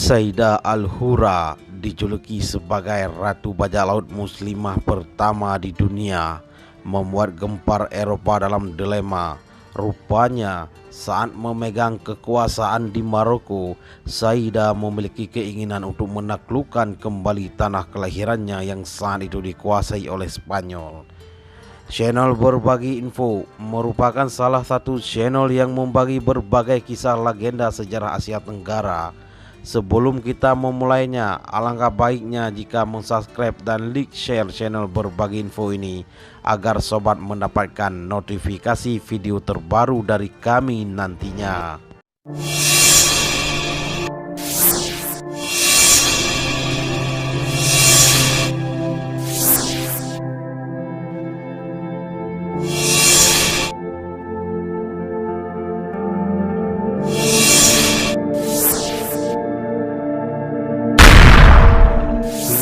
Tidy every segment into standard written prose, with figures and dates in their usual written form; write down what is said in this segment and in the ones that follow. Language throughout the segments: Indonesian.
Sayyidah Al-Hura dijuluki sebagai Ratu Bajak Laut Muslimah pertama di dunia, membuat gempar Eropa dalam dilema. Rupanya saat memegang kekuasaan di Maroko, Sayyidah memiliki keinginan untuk menaklukkan kembali tanah kelahirannya yang saat itu dikuasai oleh Spanyol. Channel Berbagi Info merupakan salah satu channel yang membagi berbagai kisah legenda sejarah Asia Tenggara. Sebelum kita memulainya, alangkah baiknya jika mensubscribe dan like share channel Berbagi Info ini agar sobat mendapatkan notifikasi video terbaru dari kami nantinya.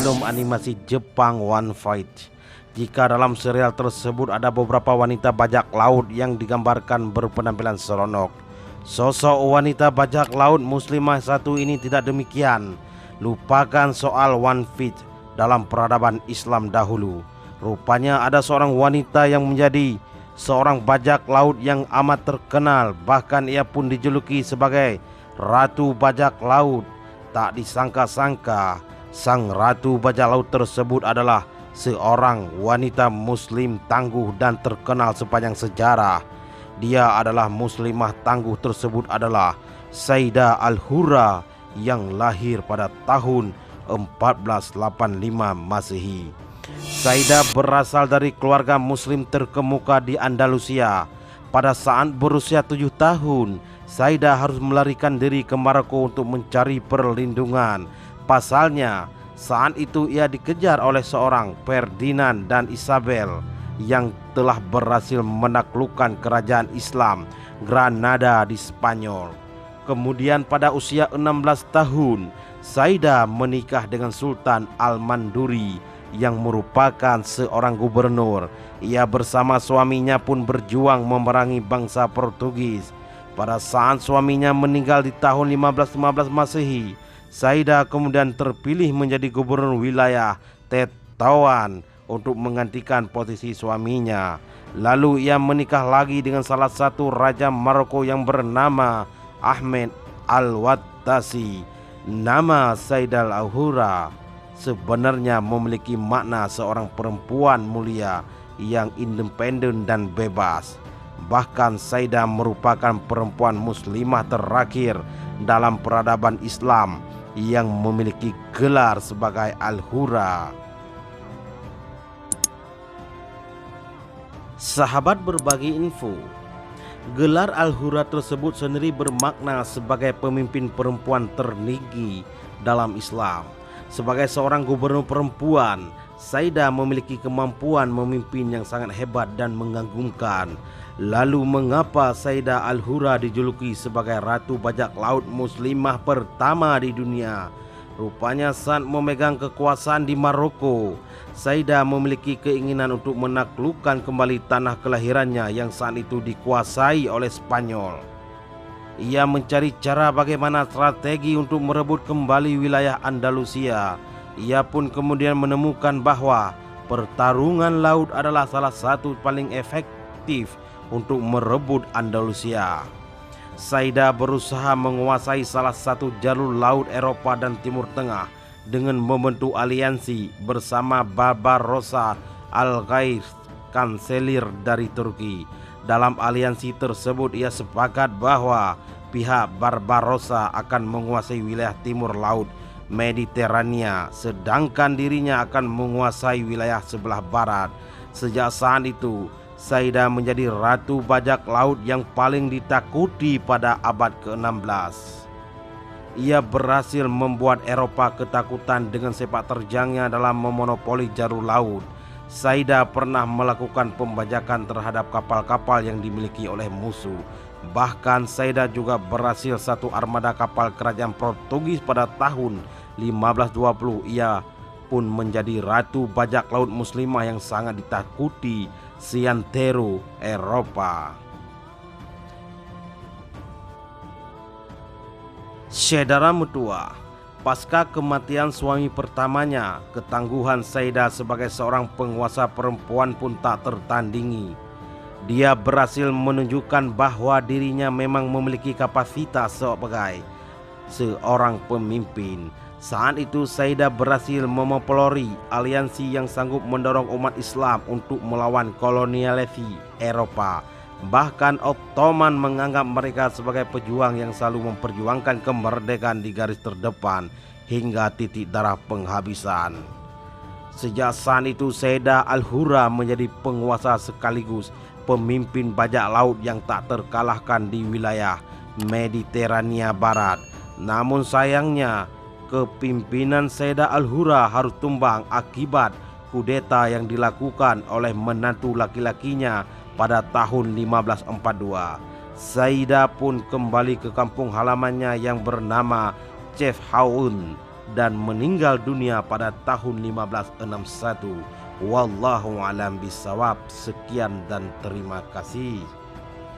Film animasi Jepang One Fight. Jika dalam serial tersebut ada beberapa wanita bajak laut yang digambarkan berpenampilan seronok, sosok wanita bajak laut muslimah satu ini tidak demikian. Lupakan soal One Fight dalam peradaban Islam dahulu. Rupanya ada seorang wanita yang menjadi seorang bajak laut yang amat terkenal, bahkan ia pun dijuluki sebagai Ratu Bajak Laut. Tak disangka-sangka, sang Ratu Bajak Laut tersebut adalah seorang wanita muslim tangguh dan terkenal sepanjang sejarah. Dia adalah muslimah tangguh tersebut adalah Sayyidah Al-Hura yang lahir pada tahun 1485 Masehi. Sayyidah berasal dari keluarga muslim terkemuka di Andalusia. Pada saat berusia 7 tahun, Sayyidah harus melarikan diri ke Maroko untuk mencari perlindungan. Pasalnya, saat itu ia dikejar oleh seorang Ferdinand dan Isabel yang telah berhasil menaklukkan kerajaan Islam Granada di Spanyol. Kemudian pada usia 16 tahun, Sayyidah menikah dengan Sultan Al-Manduri yang merupakan seorang gubernur. Ia bersama suaminya pun berjuang memerangi bangsa Portugis. Pada saat suaminya meninggal di tahun 1515 Masehi, Sayyidah kemudian terpilih menjadi gubernur wilayah Tetuan untuk menggantikan posisi suaminya. Lalu ia menikah lagi dengan salah satu raja Maroko yang bernama Ahmed Al-Wattasi. Nama Sayyidah Al-Hura sebenarnya memiliki makna seorang perempuan mulia yang independen dan bebas. Bahkan Sayyidah merupakan perempuan muslimah terakhir dalam peradaban Islam yang memiliki gelar sebagai Al-Hura. Sahabat Berbagi Info, gelar Al-Hura tersebut sendiri bermakna sebagai pemimpin perempuan tertinggi dalam Islam. Sebagai seorang gubernur perempuan, Sayyidah memiliki kemampuan memimpin yang sangat hebat dan mengagumkan. Lalu mengapa Sayyidah Al-Hura dijuluki sebagai Ratu Bajak Laut Muslimah pertama di dunia? Rupanya saat memegang kekuasaan di Maroko, Sayyidah memiliki keinginan untuk menaklukkan kembali tanah kelahirannya yang saat itu dikuasai oleh Spanyol. Ia mencari cara bagaimana strategi untuk merebut kembali wilayah Andalusia. Ia pun kemudian menemukan bahwa pertarungan laut adalah salah satu paling efektif untuk merebut Andalusia. Sayyidah berusaha menguasai salah satu jalur laut Eropa dan Timur Tengah dengan membentuk aliansi bersama Barbarossa Al-Ghaith, kanselir dari Turki. Dalam aliansi tersebut ia sepakat bahwa pihak Barbarossa akan menguasai wilayah timur laut Mediterania, sedangkan dirinya akan menguasai wilayah sebelah barat. Sejak saat itu, Sayyidah menjadi Ratu Bajak Laut yang paling ditakuti pada abad ke-16. Ia berhasil membuat Eropa ketakutan dengan sepak terjangnya dalam memonopoli jalur laut. Sayyidah pernah melakukan pembajakan terhadap kapal-kapal yang dimiliki oleh musuh. Bahkan Sayyidah juga berhasil satu armada kapal kerajaan Portugis pada tahun 1520. Ia pun menjadi Ratu Bajak Laut Muslimah yang sangat ditakuti seantero Eropa. Saudara mutua, pasca kematian suami pertamanya, ketangguhan Saidah sebagai seorang penguasa perempuan pun tak tertandingi. Dia berhasil menunjukkan bahwa dirinya memang memiliki kapasitas sebagai seorang pemimpin. Saat itu Saidah berhasil mempelopori aliansi yang sanggup mendorong umat Islam untuk melawan kolonialisasi Eropa. Bahkan Ottoman menganggap mereka sebagai pejuang yang selalu memperjuangkan kemerdekaan di garis terdepan hingga titik darah penghabisan. Sejak saat itu Saidah Al-Hura menjadi penguasa sekaligus pemimpin bajak laut yang tak terkalahkan di wilayah Mediterania Barat. Namun sayangnya kepimpinan Saidah Al-Hura harus tumbang akibat kudeta yang dilakukan oleh menantu laki-lakinya pada tahun 1542. Saidah pun kembali ke kampung halamannya yang bernama Chefchaouen dan meninggal dunia pada tahun 1561. Wallahu alam bisawab. Sekian dan terima kasih.